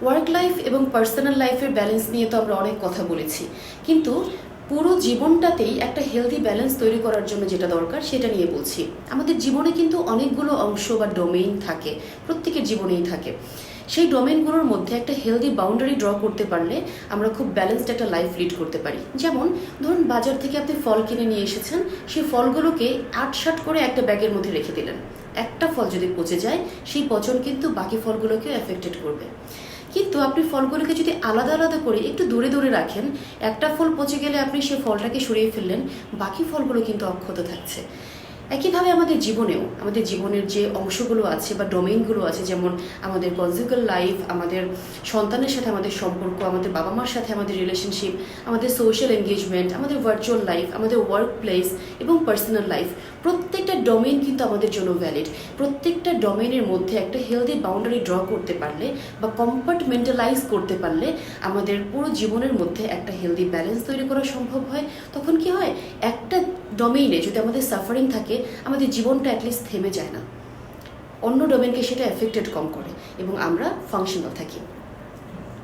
Work life এবং personal লাইফের balance নিয়ে তো আমরা অনেক কথা বলেছি, কিন্তু পুরো জীবনটাতেই একটা হেলদি ব্যালেন্স তৈরি করার জন্য যেটা দরকার সেটা নিয়ে বলছি। আমাদের জীবনে কিন্তু অনেকগুলো অংশ বা ডোমেইন থাকে, প্রত্যেকের জীবনেই থাকে। সেই ডোমেইনগুলোর মধ্যে একটা হেলদি বাউন্ডারি ড্র করতে পারলে আমরা খুব ব্যালেন্সড একটা লাইফ লিড করতে পারি। যেমন ধরুন, বাজার থেকে আপনি ফল কিনে নিয়ে এসেছেন, সেই ফলগুলোকে আটসাট করে একটা ব্যাগের মধ্যে রেখে দিলেন। একটা ফল যদি পচে যায়, সেই পচন কিন্তু বাকি ফলগুলোকেও এফেক্টেড করবে। কিন্তু আপনি ফলগুলোকে যদি আলাদা আলাদা করে একটু দূরে দূরে রাখেন, একটা ফল পচে গেলে আপনি সেই ফলটাকে সরিয়ে ফেললেন, বাকি ফলগুলো কিন্তু অক্ষত থাকছে। একইভাবে আমাদের জীবনেও, আমাদের জীবনের যে অংশগুলো আছে বা ডোমেইনগুলো আছে, যেমন আমাদের কনজুগাল লাইফ, আমাদের সন্তানের সাথে আমাদের সম্পর্ক, আমাদের বাবা মার সাথে আমাদের রিলেশনশিপ, আমাদের সোশ্যাল এঙ্গেজমেন্ট, আমাদের ভার্চুয়াল লাইফ, আমাদের ওয়ার্ক প্লেস এবং পার্সোনাল লাইফ, প্রত্যেকটা ডোমেইন কিন্তু আমাদের জন্য ভ্যালিড। প্রত্যেকটা ডোমেইনের মধ্যে একটা হেলদি বাউন্ডারি ড্র করতে পারলে বা কম্পার্টমেন্টালাইজ করতে পারলে আমাদের পুরো জীবনের মধ্যে একটা হেলদি ব্যালেন্স তৈরি করা সম্ভব হয়। তখন কি হয়, একটা ডোমেইনে যদি আমাদের সাফারিং থাকে, আমাদের জীবনটা অ্যাটলিস্ট থেমে যায় না, অন্য ডোমেইনকে সেটা এফেক্টেড কম করে এবং আমরা ফাংশনাল থাকি।